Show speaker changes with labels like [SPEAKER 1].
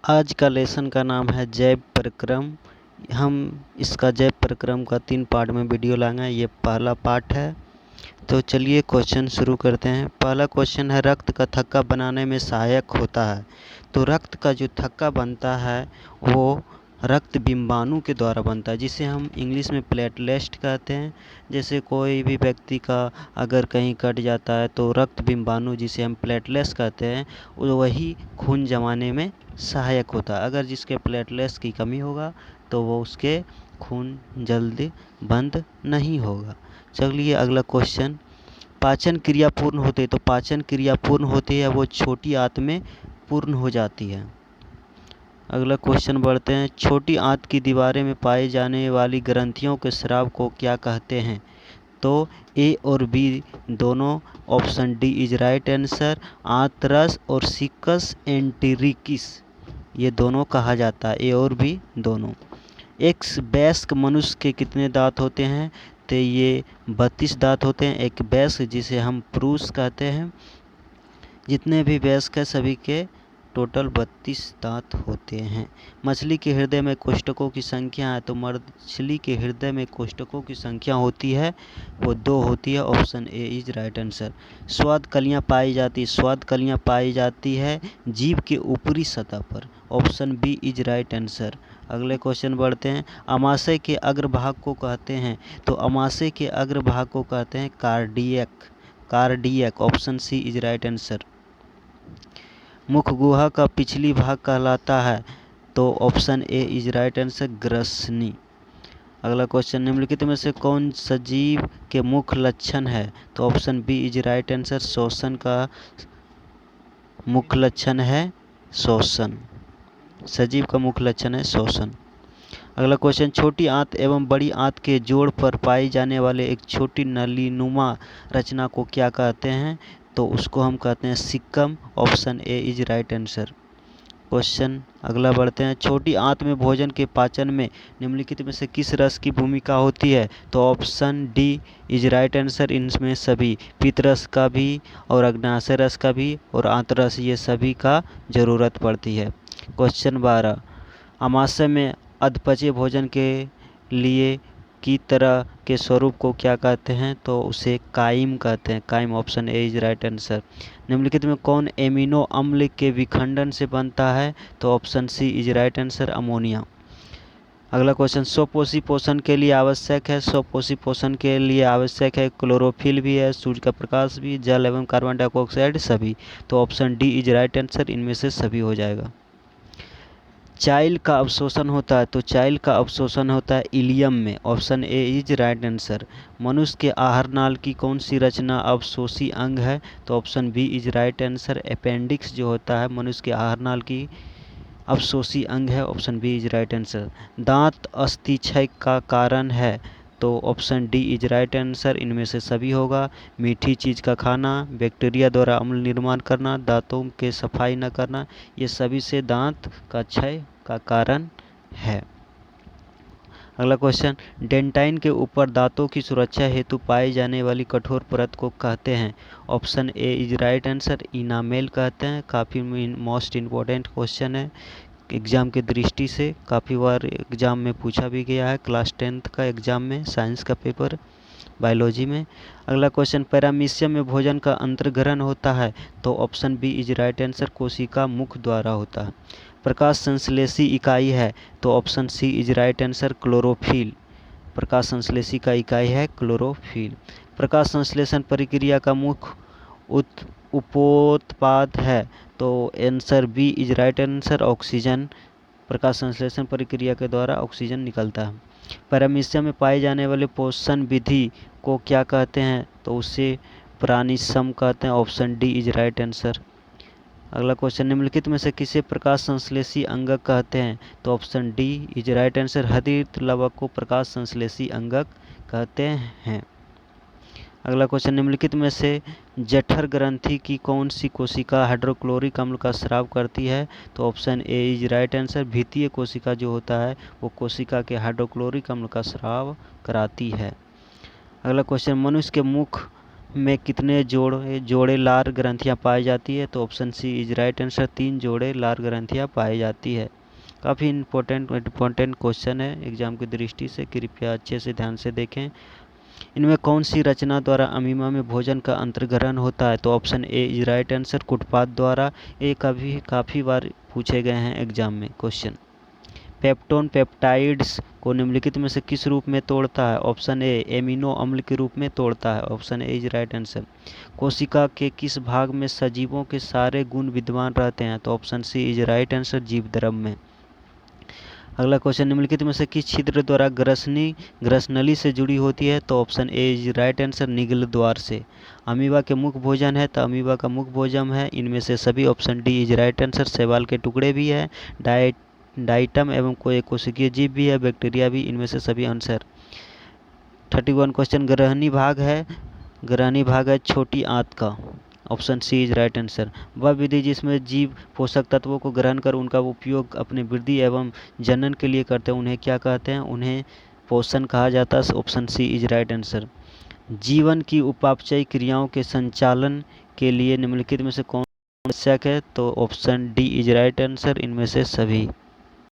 [SPEAKER 1] आज का लेसन का नाम है जैव प्रक्रम। हम इसका जैव प्रक्रम का 3 पार्ट में वीडियो लाएंगे। ये पहला पार्ट है। तो चलिए क्वेश्चन शुरू करते हैं। पहला क्वेश्चन है, रक्त का थक्का बनाने में सहायक होता है। तो रक्त का जो थक्का बनता है वो रक्त बिंबाणु के द्वारा बनता है, जिसे हम इंग्लिश में प्लेटलेट कहते हैं। जैसे कोई भी व्यक्ति का अगर कहीं कट जाता है तो रक्त बिंबाणु, जिसे हम प्लेटलेट्स कहते हैं, वही खून जमाने में सहायक होता है। अगर जिसके प्लेटलेट्स की कमी होगा तो वो उसके खून जल्दी बंद नहीं होगा। चलिए अगला क्वेश्चन, पाचन क्रिया पूर्ण होती है। तो पाचन क्रिया पूर्ण होती है वो छोटी आंत में पूर्ण हो जाती है। अगला क्वेश्चन बढ़ते हैं, छोटी आंत की दीवारें में पाई जाने वाली ग्रंथियों के स्राव को क्या कहते हैं। तो ए और बी दोनों, option D is right answer. आंत्रस और सिकस एंटेरिकिस, ये दोनों कहा जाता है, ए और बी दोनों। एक वयस्क मनुष्य के कितने दांत होते हैं। तो ये 32 दांत होते हैं। एक वयस्क, जिसे हम पुरुष कहते हैं, जितने भी वयस्क हैं सभी के टोटल 32 दांत होते हैं। मछली के हृदय में कोष्ठकों की संख्या है। तो मछली के हृदय में कोष्ठकों की संख्या होती है वो 2 होती है। Option A is right answer. स्वाद कलियाँ पाई जाती, स्वाद कलियाँ पाई जाती है जीभ के ऊपरी सतह पर। Option B is right answer. अगले क्वेश्चन बढ़ते हैं, अमाशय के अग्रभाग को कहते हैं। तो अमाशय के अग्रभाग को कहते हैं cardiac, cardiac. Option C is right answer. मुख गुहा का पिछली भाग कहलाता है। तो option A is right answer, ग्रसनी। अगला क्वेश्चन, निम्नलिखित में से कौन सजीव के मुख्य लक्षण है। तो option B is right answer, श्वसन का मुख्य लक्षण है श्वसन। सजीव का मुख्य लक्षण है श्वसन। अगला क्वेश्चन, छोटी आंत एवं बड़ी आंत के जोड़ पर पाई जाने वाले एक छोटी नलीनुमा रचना को क्या कहते हैं। तो उसको हम कहते हैं सिक्कम। Option A is right answer. Question अगला बढ़ते हैं, छोटी आंत में भोजन के पाचन में निम्नलिखित में से किस रस की भूमिका होती है। तो option D is right answer. इनमें सभी पित्तरस का भी और अग्नाशय रस का भी और आंतरस, ये सभी का ज़रूरत पड़ती है। क्वेश्चन 12, अमाशय में अधपचे भोजन के लिए की तरह के स्वरूप को क्या कहते हैं। तो उसे काइम कहते हैं, chyme. Option A is right answer. निम्नलिखित में कौन एमिनो अम्ल के विखंडन से बनता है। तो option C is right answer, ammonia. अगला क्वेश्चन, स्वपोषी पोषण के लिए आवश्यक है। स्वपोषी पोषण के लिए आवश्यक है क्लोरोफिल भी है, सूर्य का प्रकाश भी, जल एवं कार्बन डाइऑक्साइड सभी। तो option D is right answer, इनमें से सभी हो जाएगा। चाइल का अवशोषण होता है। तो चाइल का अवशोषण होता है इलियम में। Option A is right answer. मनुष्य के आहार नाल की कौन सी रचना अवशोषी अंग है। तो option B is right answer. Appendix जो होता है मनुष्य के आहार नाल की अवशोषी अंग है। Option B is right answer. दांत अस्थिक्षय का कारण है। तो option D is right answer, इनमें से सभी होगा। मीठी चीज़ का खाना, बैक्टीरिया द्वारा अम्ल निर्माण करना, दांतों के सफाई न करना, ये सभी से दांत का क्षय का कारण है। अगला क्वेश्चन, डेंटाइन के ऊपर दांतों की सुरक्षा हेतु पाई जाने वाली कठोर परत को कहते हैं। Option A is right answer, enamel कहते हैं। काफ़ी मोस्ट इम्पोर्टेंट क्वेश्चन है एग्ज़ाम की दृष्टि से, काफ़ी बार एग्ज़ाम में पूछा भी गया है। क्लास 10th का एग्ज़ाम में साइंस का पेपर बायोलॉजी में। अगला क्वेश्चन, पैरामीशियम में भोजन का अंतर्ग्रहण होता है। तो option B is right answer, कोशिका मुख द्वारा होता है। प्रकाश संश्लेषी इकाई है। तो option C is right answer, chlorophyll. प्रकाश संश्लेषी का इकाई है क्लोरोफिल। प्रकाश संश्लेषण प्रक्रिया का मुख्य उपोत्पाद है। तो answer B is right answer, oxygen. प्रकाश संश्लेषण प्रक्रिया के द्वारा ऑक्सीजन निकलता है। पैरामीशियम में पाए जाने वाले पोषण विधि को क्या कहते हैं। तो उसे प्राणिसम कहते हैं। Option D is right answer. अगला क्वेश्चन, निम्नलिखित में से किसे प्रकाश संश्लेषी अंगक कहते हैं। तो option D is right answer, हरित लवक को प्रकाश संश्लेषी अंगक कहते हैं। अगला क्वेश्चन, निम्नलिखित में से जठर ग्रंथि की कौन सी कोशिका हाइड्रोक्लोरिक अम्ल का स्राव करती है। तो option A is right answer, भीतीय कोशिका जो होता है वो कोशिका के हाइड्रोक्लोरिक अम्ल का स्राव कराती है। अगला क्वेश्चन, मनुष्य के मुख में कितने जोड़े लार ग्रंथियाँ पाई जाती है? तो option C is right answer, 3 जोड़े लार ग्रंथियाँ पाई जाती है। काफ़ी इम्पोर्टेंट क्वेश्चन है एग्जाम की दृष्टि से, कृपया अच्छे से ध्यान से देखें। इनमें कौन सी रचना द्वारा अमीमा में भोजन का अंतर्ग्रहण होता है? तो option A is right answer, कुटपाद द्वारा। ये काफ़ी बार पूछे गए हैं एग्जाम में क्वेश्चन। पेप्टोन पेप्टाइड्स को निम्नलिखित में से किस रूप में तोड़ता है? ऑप्शन ए एमिनो अम्ल के रूप में तोड़ता है, option A is right answer. कोशिका के किस भाग में सजीवों के सारे गुण विद्यमान रहते हैं? तो option C is right answer, जीव द्रव में। अगला क्वेश्चन, निम्नलिखित में से किस छिद्र द्वारा ग्रसनली से जुड़ी होती है? तो option A is right answer, निगल द्वार से। अमीबा के मुख्य भोजन है? तो अमीबा का मुख्य भोजन है इनमें से सभी, option D is right answer, शैवाल के टुकड़े भी है, डाइटम एवं कोशिकीय जीव भी है, बैक्टीरिया भी, इनमें से सभी आंसर। 31 क्वेश्चन, ग्रहणी भाग है छोटी आंत का, option C is right answer. वह विधि जिसमें जीव पोषक तत्वों को ग्रहण कर उनका उपयोग अपनी वृद्धि एवं जनन के लिए करते हैं, उन्हें क्या कहते हैं? उन्हें पोषण कहा जाता है, option C is right answer. जीवन की उपापचयी क्रियाओं के संचालन के लिए निम्नलिखित में से कौन आवश्यक है? तो option D is right answer, इनमें से सभी।